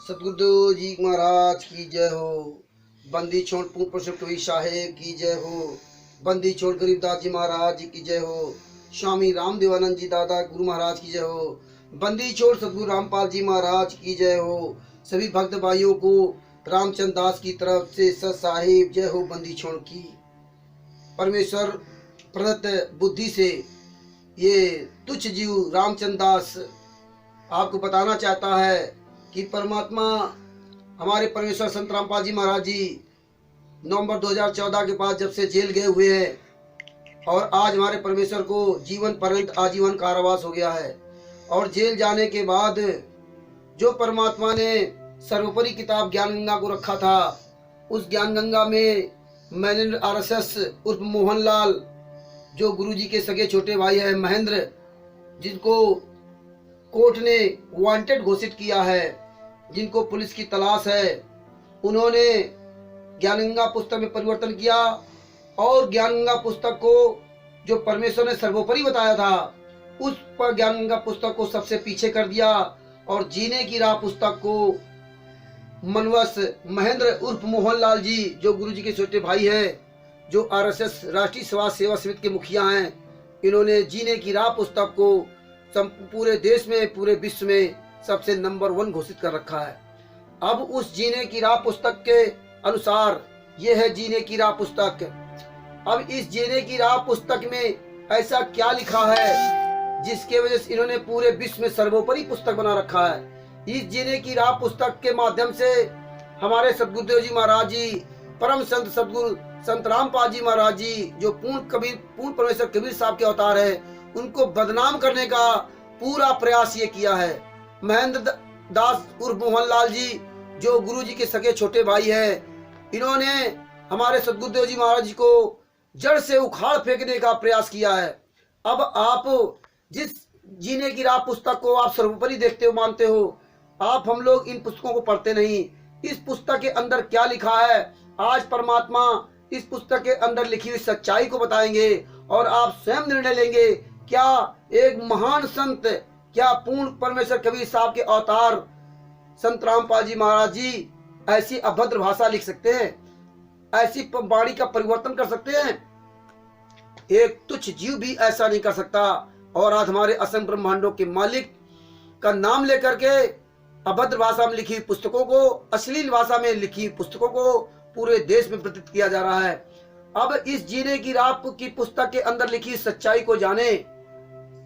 सतगुरुदेव जी महाराज की जय हो। बंदी छोड़ पूर्ण पुरुष कवि साहेब की जय हो। बंदी छोड़ गरीबदास जी महाराज की जय हो। स्वामी रामदेवानंद जी दादा गुरु महाराज की जय हो। बंदी छोड़ सतगुरु रामपाल जी महाराज की जय हो। सभी भक्त भाइयों को रामचंद्र दास की तरफ से सत साहिब जय हो। बंदी छोड़ की परमेश्वर प्रदत्त बुद्धि से ये तुच्छ जीव रामचंद्र दास आपको बताना चाहता है कि परमात्मा हमारे परमेश्वर संत रामपाल जी महाराज जी नवंबर 2014 के बाद जब से जेल गए हुए हैं और आज हमारे परमेश्वर को जीवन पर्यंत आजीवन कारावास हो गया है। और जेल जाने के बाद जो परमात्मा ने सर्वोपरि किताब ज्ञान गंगा को रखा था, उस ज्ञान गंगा में मैंने आरएसएस उर्फ मोहनलाल, जो गुरुजी के सगे छोटे भाई है महेंद्र, जिनको कोर्ट ने वांटेड घोषित किया है, जिनको पुलिस की तलाश है, उन्होंने ज्ञानगंगा पुस्तक में परिवर्तन किया और ज्ञानगंगा पुस्तक को जो परमेश्वर ने सर्वोपरि बताया था उस पर ज्ञानगंगा पुस्तक को सबसे पीछे कर दिया और जीने की राह पुस्तक को मनवस महेंद्र उर्फ मोहनलाल जी, जो गुरुजी के छोटे भाई हैं, जो आरएसएस राष्ट्रीय समाज सेवा समिति के मुखिया हैं, इन्होंने जीने की राह पुस्तक को पूरे देश में पूरे विश्व में सबसे नंबर 1 घोषित कर रखा है। अब उस जीने की राह पुस्तक के अनुसार ये है जीने की राह पुस्तक। अब इस जीने की राह पुस्तक में ऐसा क्या लिखा है जिसके वजह से इन्होंने पूरे विश्व में सर्वोपरि पुस्तक बना रखा है। इस जीने की राह पुस्तक के माध्यम से हमारे सतगुरुदेव जी महाराज जी, परम संत सतगुरु संत रामपाल जी महाराज जी, जो पूर्ण परमेश्वर कबीर साहब के अवतार है, उनको बदनाम करने का पूरा प्रयास ये किया है। महेंद्र दास उर्फ मोहनलाल जी, जो गुरुजी के सगे छोटे भाई हैं, इन्होंने हमारे सतगुरुदेव जी महाराज जी को जड़ से उखाड़ फेंकने का प्रयास किया है। अब आप जिस जीने की राह पुस्तक को आप सर्वोपरि देखते हो, मानते हो, आप हम लोग इन पुस्तकों को पढ़ते नहीं। इस पुस्तक के अंदर क्या लिखा है, आज परमात्मा इस पुस्तक के अंदर लिखी हुई सच्चाई को बताएंगे और आप स्वयं निर्णय लेंगे। क्या एक महान संत, क्या पूर्ण परमेश्वर कबीर साहब के अवतार संत रामपाल जी महाराज जी ऐसी अभद्र भाषा लिख सकते हैं, ऐसी वाणी का परिवर्तन कर सकते हैं? एक तुच्छ जीव भी ऐसा नहीं कर सकता। और आज हमारे असंख्य ब्रह्मांडों के मालिक का नाम लेकर के अभद्र भाषा में लिखी पुस्तकों को, अश्लील भाषा में लिखी पुस्तकों को पूरे देश में प्रचारित किया जा रहा है। अब इस जीने की राह की पुस्तक के अंदर लिखी सच्चाई को जाने।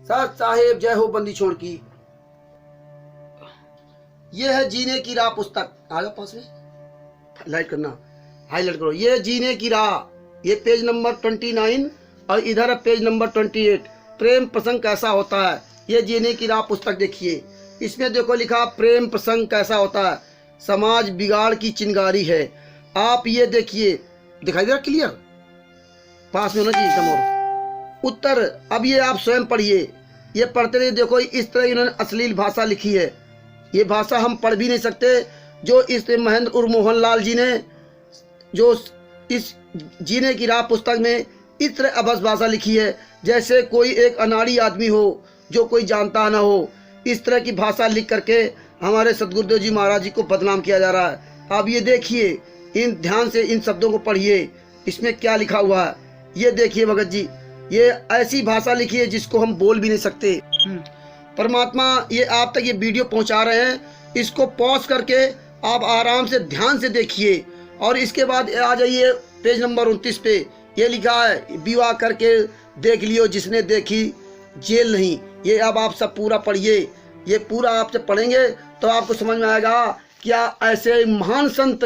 सत साहेब जय हो। बंदी छोड़ की यह है जीने की राह पुस्तक। आगे पास में हाईलाइट करना, हाईलाइट करो। ये जीने की राह, ये पेज नंबर 29 और इधर पेज नंबर 28। प्रेम प्रसंग कैसा होता है, ये जीने की राह पुस्तक देखिए। इसमें देखो लिखा प्रेम प्रसंग कैसा होता है, समाज बिगाड़ की चिंगारी है। आप ये देखिए, दिखाई दे रहा क्लियर, पास में होना चाहिए एकदम। और उत्तर अब ये आप स्वयं पढ़िए, ये पढ़ते रहिए। देखो इस तरह इन्होंने अश्लील भाषा लिखी है, ये भाषा हम पढ़ भी नहीं सकते। जो इस महेंद्र उर्फ मोहनलाल जी ने जो इस जीने की राह पुस्तक में इस तरह अभद्र भाषा लिखी है, जैसे कोई एक अनाड़ी आदमी हो जो कोई जानता ना हो। इस तरह की भाषा लिख करके हमारे सतगुरुदेव जी महाराज जी को बदनाम किया जा रहा है। अब ये देखिए, इन ध्यान से इन शब्दों को पढ़िए, इसमें क्या लिखा हुआ है ये देखिए। भगत जी, ये ऐसी भाषा लिखी है जिसको हम बोल भी नहीं सकते। परमात्मा ये आप तक ये वीडियो पहुंचा रहे हैं, इसको पॉज करके आप आराम से ध्यान से देखिए। और इसके बाद आ जाइए पेज नंबर 29 पे, ये लिखा है विवाह करके देख लियो जिसने देखी जेल नहीं। ये अब आप सब पूरा पढ़िए, ये पूरा आप जब पढ़ेंगे तो आपको समझ में आएगा क्या ऐसे महान संत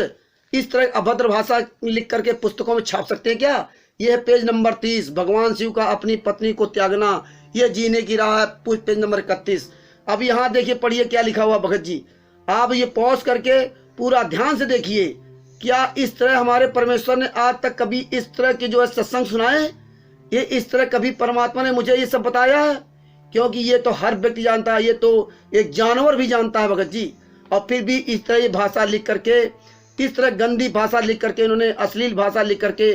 इस तरह अभद्र भाषा लिख करके पुस्तकों में छाप सकते हैं क्या। यह है पेज नंबर 30, भगवान शिव का अपनी पत्नी को त्यागना, यह जीने की राह है, पेज नंबर 31। अब यहाँ देखिए, पढ़िए क्या लिखा हुआ भगत जी। आप ये पॉज करके पूरा ध्यान से देखिए। क्या इस तरह हमारे परमेश्वर ने आज तक कभी इस तरह के जो है सत्संग सुनाए? ये इस तरह कभी परमात्मा ने मुझे ये सब बताया है? क्योंकि ये तो हर व्यक्ति जानता है, ये तो एक जानवर भी जानता है भगत जी। और फिर भी इस तरह ये भाषा लिख करके, इस तरह गंदी भाषा लिख करके, इन्होंने अश्लील भाषा लिख करके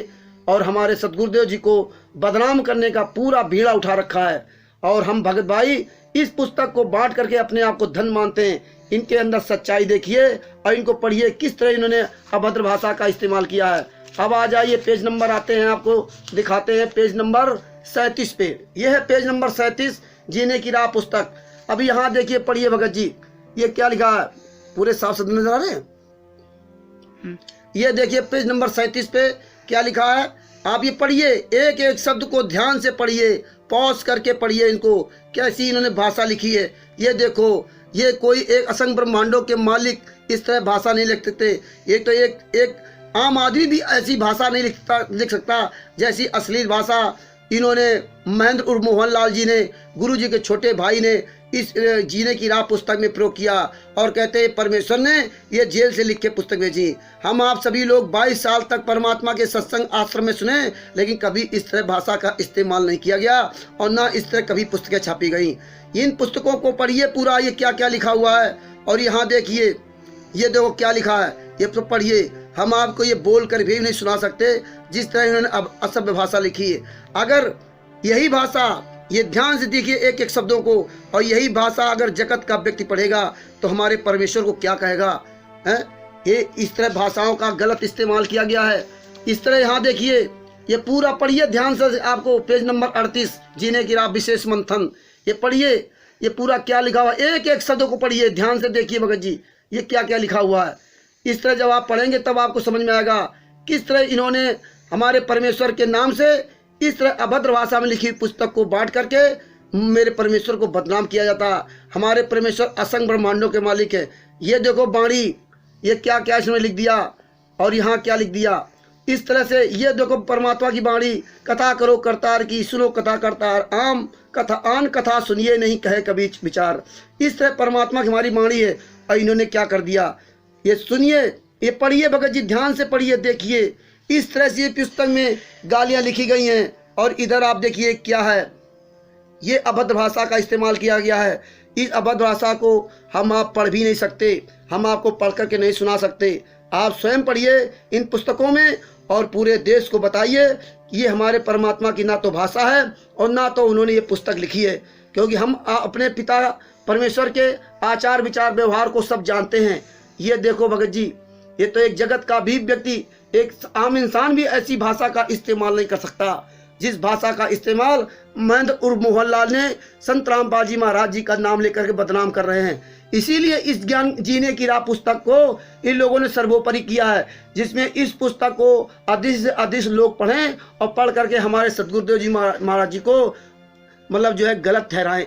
और हमारे सतगुरुदेव जी को बदनाम करने का पूरा बीड़ा उठा रखा है। और हम भगत भाई इस पुस्तक को बांट करके अपने आप को धन मानते हैं। इनके अंदर सच्चाई देखिए और इनको पढ़िए किस तरह इन्होंने अभद्र भाषा का इस्तेमाल किया है। अब आ जाइए पेज नंबर आते हैं, आपको दिखाते हैं पेज नंबर 37 पे। यह है पेज नंबर 37 जीने की राह पुस्तक। अब यहाँ देखिए, पढ़िए भगत जी, ये क्या लिखा है, पूरे साफ शब्द नजर आ रहे हैं। ये देखिए पेज नंबर 37 पे क्या लिखा है, आप ये पढ़िए, एक एक शब्द को ध्यान से पढ़िए, पॉज करके पढ़िए इनको, कैसी इन्होंने भाषा लिखी है। ये देखो, ये कोई एक असंख्य ब्रह्मांडों के मालिक इस तरह भाषा नहीं लिख सकते। ये तो एक आम आदमी भी ऐसी भाषा नहीं लिख सकता जैसी अश्लील भाषा इन्होंने महेंद्र उर्फ मोहनलाल जी ने, गुरु जी के छोटे भाई ने इस जीने की राह पुस्तक में प्रयोग किया। और कहते हैं परमेश्वर ने ये जेल से लिख के पुस्तक भेजी। हम आप सभी लोग 22 साल तक परमात्मा के सत्संग आश्रम में सुने, लेकिन कभी इस तरह भाषा का इस्तेमाल नहीं किया गया और ना इस तरह कभी पुस्तकें छापी गई। इन पुस्तकों को पढ़िए पूरा, ये क्या क्या लिखा हुआ है। और यहाँ देखिए, ये देखो क्या लिखा है, ये तो पढ़िए। हम आपको ये बोल कर भी नहीं सुना सकते जिस तरह इन्होंने अब असभ्य भाषा लिखी है। अगर यही भाषा, ये ध्यान से देखिए एक एक शब्दों को, और यही भाषा अगर जगत का व्यक्ति पढ़ेगा तो हमारे परमेश्वर को क्या कहेगा, हैं? ये इस तरह भाषाओं का गलत इस्तेमाल किया गया है। इस तरह यहाँ देखिए, ये पूरा पढ़िए ध्यान से, आपको पेज नंबर 38 जीने की राह विशेष मंथन, ये पढ़िए, ये पूरा क्या लिखा हुआ, एक एक शब्दों को पढ़िए, ध्यान से देखिए भगत जी, ये क्या क्या लिखा हुआ है। इस तरह जब आप पढ़ेंगे तब आपको समझ में आएगा किस तरह इन्होंने हमारे परमेश्वर के नाम से इस तरह अभद्र भाषा में लिखी पुस्तक को बांट करके मेरे परमेश्वर को बदनाम किया जाता। हमारे परमेश्वर असंख्य ब्रह्मांडों के मालिक है। ये देखो बाणी, ये क्या क्या इसमें लिख दिया, और यहाँ क्या लिख दिया। इस तरह से ये देखो परमात्मा की बाणी, कथा करो करतार की, सुनो कथा करतार, आन कथा सुनिए नहीं कहे कभी विचार। इस तरह परमात्मा की हमारी बाणी है, और इन्होंने क्या कर दिया, ये सुनिए, ये पढ़िए भगत जी, ध्यान से पढ़िए, देखिए इस तरह से पुस्तक में गालियां लिखी गई हैं। और इधर आप देखिए क्या है, ये अभद्र भाषा का इस्तेमाल किया गया है। इस अभद्र भाषा को हम आप पढ़ भी नहीं सकते, हम आपको पढ़ करके नहीं सुना सकते। आप स्वयं पढ़िए इन पुस्तकों में और पूरे देश को बताइए ये हमारे परमात्मा की ना तो भाषा है और ना तो उन्होंने ये पुस्तक लिखी है। क्योंकि हम अपने पिता परमेश्वर के आचार विचार व्यवहार को सब जानते हैं। ये देखो भगत जी, ये तो एक जगत का भी व्यक्ति, एक आम इंसान भी ऐसी भाषा का इस्तेमाल नहीं कर सकता जिस भाषा का इस्तेमाल महेंद्र उर्फ मोहनलाल ने संत रामपाल जी महाराज जी का नाम लेकर के बदनाम कर रहे हैं। इसीलिए इस ज्ञान जीने की राह पुस्तक को इन लोगों ने सर्वोपरि किया है, जिसमें इस पुस्तक को अधिक से अधिक लोग पढ़ें और पढ़ करके हमारे सदगुरुदेव जी महाराज जी को मतलब जो है गलत ठहराएं।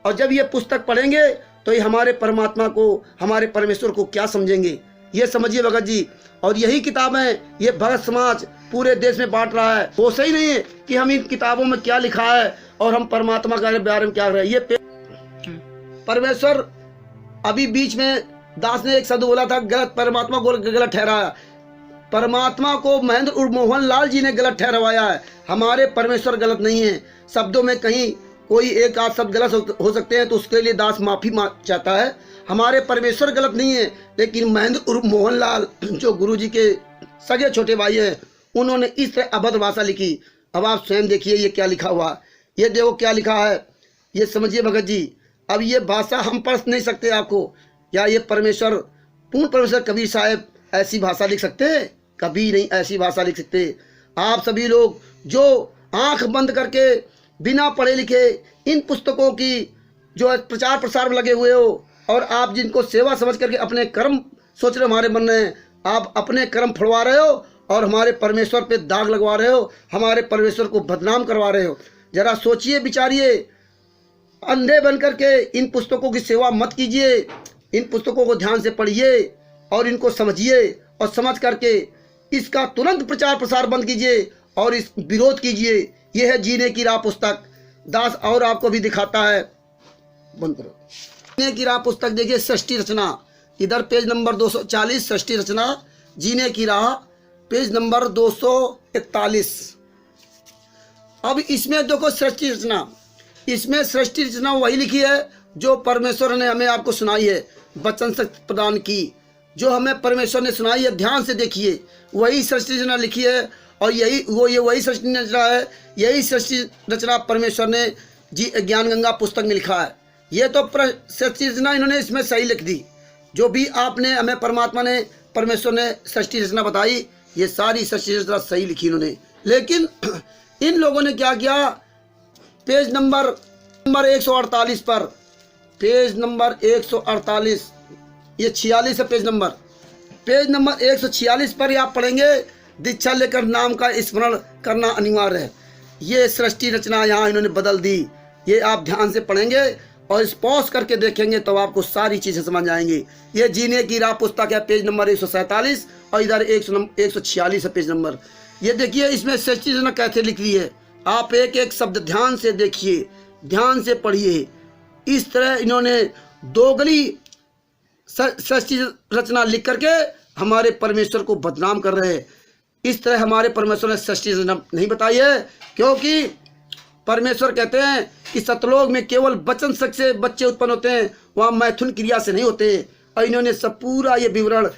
और जब ये पुस्तक पढ़ेंगे तो ये हमारे परमात्मा को, हमारे परमेश्वर को क्या समझेंगे, ये समझिए भगत जी। और यही किताबें ये भगत समाज पूरे देश में बांट रहा है। वो सही नहीं है कि हम इन किताबों में क्या लिखा है और हम परमात्मा के बारे में क्या कर रहे हैं। ये परमेश्वर, अभी बीच में दास ने एक शब्द बोला था गलत, परमात्मा को गलत ठहराया। परमात्मा को महेंद्र उर्फ मोहनलाल जी ने गलत ठहरवाया है, हमारे परमेश्वर गलत नहीं है। शब्दों में कहीं कोई एक आध शब्द गलत हो सकते हैं तो उसके लिए दास माफी चाहता है। हमारे परमेश्वर गलत नहीं है, लेकिन महेंद्र उर्फ मोहनलाल जो गुरु जी के सगे छोटे भाई हैं, उन्होंने इस तरह अभद्र भाषा लिखी। अब आप स्वयं देखिए ये क्या लिखा हुआ, ये देखो क्या लिखा है, ये समझिए भगत जी। अब ये भाषा हम पढ़ नहीं सकते आपको, या ये परमेश्वर, पूर्ण परमेश्वर कबीर साहब ऐसी भाषा लिख सकते हैं? कभी नहीं ऐसी भाषा लिख सकते। आप सभी लोग जो आंख बंद करके बिना पढ़े लिखे इन पुस्तकों की जो प्रचार प्रसार में लगे हुए हो, और आप जिनको सेवा समझ करके अपने कर्म सोच रहे हमारे मन में, आप अपने कर्म फुड़वा रहे हो और हमारे परमेश्वर पे दाग लगवा रहे हो, हमारे परमेश्वर को बदनाम करवा रहे हो। जरा सोचिए विचारिए, अंधे बन करके इन पुस्तकों की सेवा मत कीजिए। इन पुस्तकों को ध्यान से पढ़िए और इनको समझिए, और समझ करके इसका तुरंत प्रचार प्रसार बंद कीजिए और इस विरोध कीजिए। यह है जीने की राह पुस्तक। दास और आपको भी दिखाता है, बंद करो। जीने की राह पुस्तक देखिए, षष्ठी रचना, इधर पेज नंबर 240, षष्ठी रचना जीने की राह, पेज नंबर 241। अब इसमें देखो सृष्टि रचना, इसमें सृष्टि रचना वही लिखी है जो परमेश्वर ने हमें आपको सुनाई है, वचन शक्ति प्रदान की, जो हमें परमेश्वर ने सुनाई है। ध्यान से देखिए, वही सृष्टि रचना लिखी है, और वही सृष्टि रचना है। यही सृष्टि रचना परमेश्वर ने जी ज्ञान गंगा पुस्तक में लिखा है। ये तो सृष्टि रचना इन्होंने इसमें सही लिख दी, जो भी आपने हमें परमात्मा ने परमेश्वर ने सृष्टि रचना बताई, ये सारी सृष्टि रचना सही लिखी इन्होंने। लेकिन इन लोगों ने क्या किया, पेज नंबर 148 पर, पेज नंबर 148, ये 46 है पेज नंबर 146 पर आप पढ़ेंगे, दीक्षा लेकर नाम का स्मरण करना अनिवार्य है। ये सृष्टि रचना यहाँ इन्होंने बदल दी। ये आप ध्यान से पढ़ेंगे और इस पॉज करके देखेंगे तो आपको सारी चीज़ें समझ आएंगी। ये जीने की राह पुस्तक है, पेज नंबर 147 और इधर 146 है पेज नंबर। ये देखिए इसमें सृष्टि रचना कैसे लिख रही है, आप एक एक शब्द ध्यान से देखिए, ध्यान से पढ़िए। इस तरह इन्होंने दोगली सृष्टि रचना लिख करके हमारे परमेश्वर को बदनाम कर रहे हैं। इस तरह हमारे परमेश्वर ने सृष्टि रचना नहीं बताई है, क्योंकि परमेश्वर कहते हैं कि सतलोक में केवल वचन शक्ति से बच्चे उत्पन्न होते हैं, वहाँ मैथुन क्रिया से नहीं होते। और इन्होंने सब पूरा ये विवरण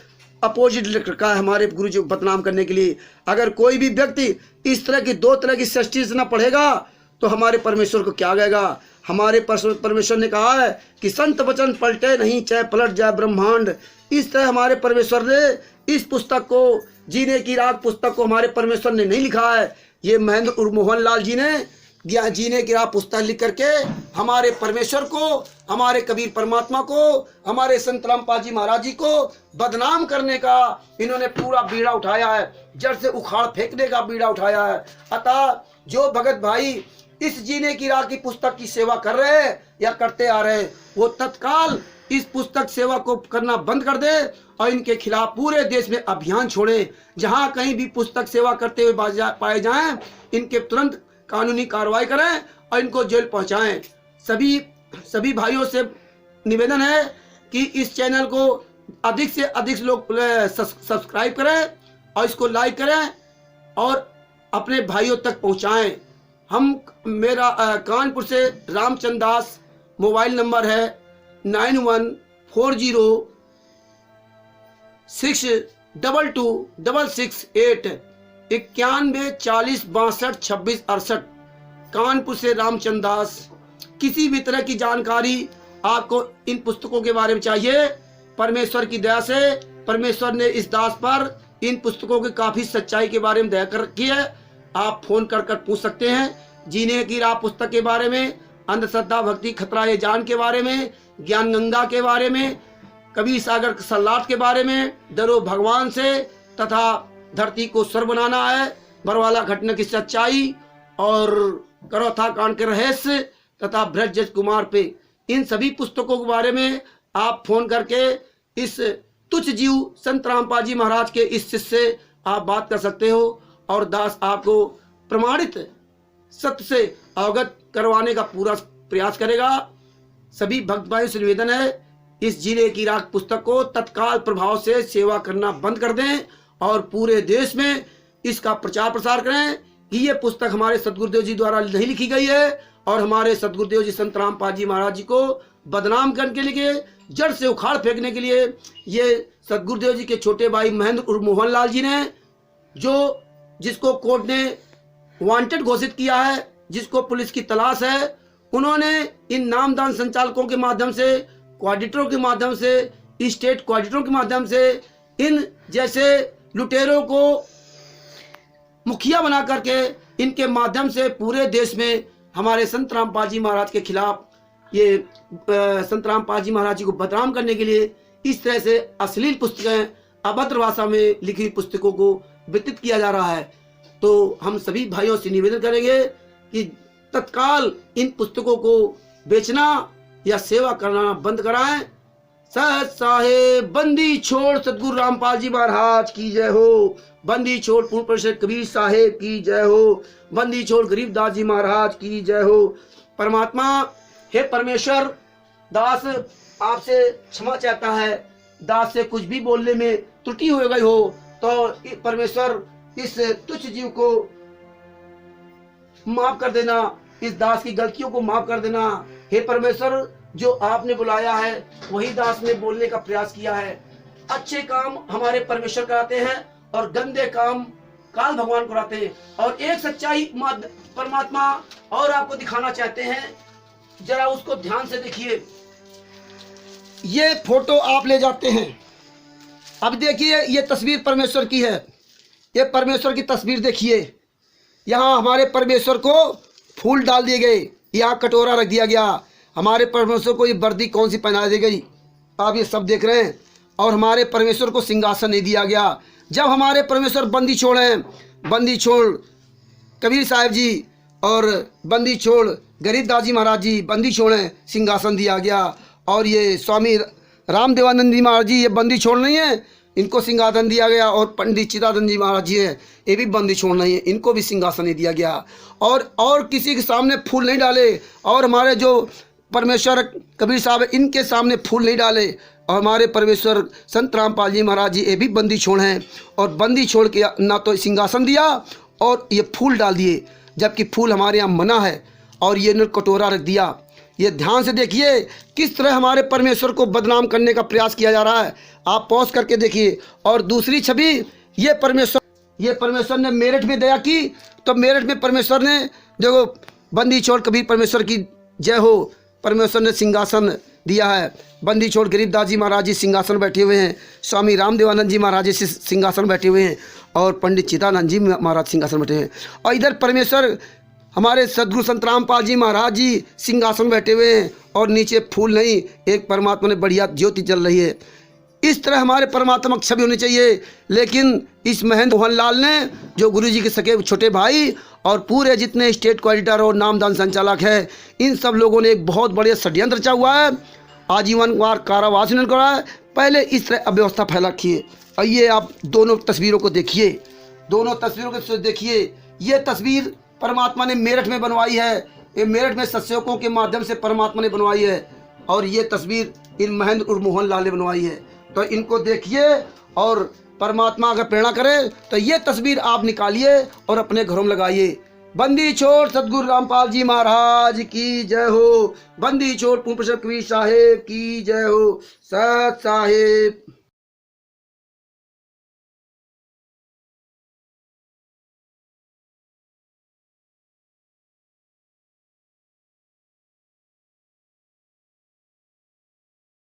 अपोजिट लिख रखा है हमारे गुरु जी को बदनाम करने के लिए। अगर कोई भी व्यक्ति इस तरह की दो तरह की सृष्टि रचना पढ़ेगा तो हमारे परमेश्वर को क्या गएगा। हमारे परमेश्वर ने कहा है कि संत वचन पलटे नहीं, चाहे पलट जाए ब्रह्मांड। इस तरह हमारे परमेश्वर ने इस पुस्तक को, जीने की राह पुस्तक को हमारे परमेश्वर ने नहीं लिखा है। ये महेंद्र उर्फ मोहनलाल जी ने जीने की राह पुस्तक लिख करके हमारे परमेश्वर को, हमारे कबीर परमात्मा को, हमारे संत रामपाल जी महाराज जी को बदनाम करने का इन्होंने पूरा बीड़ा उठाया है, जड़ से उखाड़ फेंकने का बीड़ा उठाया है। अतः जो भगत भाई इस जीने की राह की पुस्तक की सेवा कर रहे हैं या करते आ रहे हैं, वो तत्काल इस पुस्तक सेवा को करना बंद कर दे और इनके खिलाफ पूरे देश में अभियान छोड़े। जहां कहीं भी पुस्तक सेवा करते हुए पाए जाएं, इनके तुरंत कानूनी कार्रवाई करें और इनको जेल पहुंचाएं। सभी भाइयों से निवेदन है कि इस चैनल को अधिक से अधिक लोग सब्सक्राइब करें और इसको लाइक करें और अपने भाइयों तक पहुंचाएं। मेरा कानपुर से रामचंद्र दास, मोबाइल नंबर है 9140622668 9140622668। कानपुर से रामचंद्र दास। किसी भी तरह की जानकारी आपको इन पुस्तकों के बारे में चाहिए, परमेश्वर की दया से परमेश्वर ने इस दास पर इन पुस्तकों की काफी सच्चाई के बारे में दया कर रखी है। आप फोन कर पूछ सकते हैं। जीने की राह पुस्तक के बारे में, अंधश्रद्धा भक्ति खतरा ये जान के बारे में, ज्ञान गंगा के बारे में, कबीर सागर सलाट के बारे में, डरो भगवान से तथा धरती को स्वर बनाना है, बरवाला घटना की सच्चाई और करौथा कांड के रहस्य तथा ब्रज कुमार पे, इन सभी पुस्तकों के बारे में आप फोन करके इस तुच्छ जीव संत रामपाल जी महाराज के इस शिष्य से आप बात कर सकते हो और दास आपको प्रमाणित सत्य से अवगत करवाने का पूरा प्रयास करेगा। सभी भक्त भाइयों से निवेदन है, इस जीने की राह पुस्तक को तत्काल प्रभाव से सेवा करना बंद कर दें और पूरे देश में इसका प्रचार प्रसार करें कि ये पुस्तक हमारे सतगुरुदेव जी द्वारा नहीं लिखी गई है और हमारे सतगुरुदेव जी संत रामपाल जी महाराज जी को बदनाम करने के लिए, जड़ से उखाड़ फेंकने के लिए ये सतगुरुदेव जी के छोटे भाई महेंद्र उर्फ मोहनलाल जी ने, जिसको कोर्ट ने वांटेड घोषित किया है, जिसको पुलिस की तलाश है, उन्होंने इन नामदान संचालकों के माध्यम से, कोऑर्डिनेटरों के माध्यम से, स्टेट कोऑर्डिनेटरों के माध्यम से इन जैसे लुटेरों को मुखिया बना करके इनके माध्यम से पूरे देश में हमारे संत रामपाल जी महाराज के खिलाफ, ये संत रामपाल जी महाराज जी को बदनाम करने के लिए इस तरह से अश्लील पुस्तकें, अभद्र भाषा में लिखी पुस्तकों को वितरित किया जा रहा है। तो हम सभी भाइयों से निवेदन करेंगे कि तत्काल इन पुस्तकों को बेचना या सेवा करना बंद कराएं। सत साहेब बंदी छोड़ सतगुरु रामपाल जी महाराज की जय हो। बंदी छोड़ पूर्ण परिषद कबीर साहेब की जय हो। बंदी छोड़ गरीबदास जी महाराज की जय हो। परमात्मा हे परमेश्वर, दास आपसे क्षमा चाहता है, दास से कुछ भी बोलने में त्रुटि हो गई हो तो परमेश्वर इस तुच्छ जीव को माफ कर देना, इस दास की गलतियों को माफ कर देना। हे परमेश्वर, जो आपने बुलाया है वही दास ने बोलने का प्रयास किया है। अच्छे काम हमारे परमेश्वर कराते हैं और गंदे काम काल भगवान कराते हैं। और एक सच्चाई परमात्मा और आपको दिखाना चाहते हैं, जरा उसको ध्यान से देखिए। ये फोटो आप ले जाते हैं। अब देखिए ये तस्वीर परमेश्वर की है, ये परमेश्वर की तस्वीर देखिए। यहाँ हमारे परमेश्वर को फूल डाल दिए गए, यहाँ कटोरा रख दिया गया, हमारे परमेश्वर को ये वर्दी कौन सी पहना दी गई, आप ये सब देख रहे हैं। और हमारे परमेश्वर को सिंहासन नहीं दिया गया। जब हमारे परमेश्वर बंदी छोड़ हैं, बंदी छोड़ कबीर साहब जी और बंदी छोड़ गरीबदास जी महाराज जी बंदी छोड़ हैं, सिंहासन दिया गया। और ये स्वामी रामदेवानंद जी महाराज जी ये बंदी छोड़ नहीं है, इनको सिंहासन दिया गया। और पंडित चिदानंद जी महाराज जी हैं, ये भी बंदी छोड़ नहीं है, इनको भी सिंहासन नहीं दिया गया। और किसी के सामने फूल नहीं डाले। और हमारे जो परमेश्वर कबीर साहब इनके सामने फूल नहीं डाले। और हमारे परमेश्वर संत रामपाल जी महाराज जी ये भी बंदी छोड़ हैं, और बंदी छोड़ के ना तो सिंहासन दिया और ये फूल डाल दिए, जबकि फूल हमारे यहाँ मना है। और ये इन्होंने कटोरा रख दिया। ये ध्यान से देखिए किस तरह हमारे परमेश्वर को बदनाम करने का प्रयास किया जा रहा है, आप पॉज करके देखिए। और दूसरी छवि ये परमेश्वर ने मेरठ में दया की, तो मेरठ में परमेश्वर ने देखो बंदी छोड़ कबीर परमेश्वर की जय हो, परमेश्वर ने सिंहासन दिया है। बंदी छोड़ गरीबदास जी महाराज जी सिंहासन बैठे हुए हैं, स्वामी रामदेवानंद जी महाराज जी सिंहासन बैठे हुए हैं, और पंडित चिदानंद जी महाराज सिंहासन बैठे हैं। और इधर परमेश्वर हमारे सदगुरु संत रामपाल जी महाराज जी सिंहासन बैठे हुए हैं, और नीचे फूल नहीं, एक परमात्मा ने बढ़िया ज्योति जल रही है। इस तरह हमारे परमात्मा की छवि होनी चाहिए। लेकिन इस महेंद्र मोहन लाल ने, जो गुरुजी के सके छोटे भाई और पूरे जितने स्टेट कोऑर्डिनेटर और नामदान संचालक है, इन सब लोगों ने एक बहुत बड़े षड्यंत्र रचा हुआ है। आजीवन कारावास इन्होंने करा है। पहले इस तरह अव्यवस्था फैला रखी है। और ये आप दोनों तस्वीरों को देखिए, दोनों तस्वीरों को देखिए। ये तस्वीर परमात्मा ने मेरठ में बनवाई है, ये मेरठ में सत्संगों के माध्यम से परमात्मा ने बनवाई है। और ये तस्वीर इन महेंद्र उर्फ मोहन लाल ने बनवाई है। तो इनको देखिए, और परमात्मा अगर प्रेरणा करे तो ये तस्वीर आप निकालिए और अपने घरों में लगाइए। बंदी छोड़ सदगुरु रामपाल जी महाराज की जय हो। बंदी छोड़ पूर्ण प्रसाद कबीर साहेब की जय हो। सत साहेब।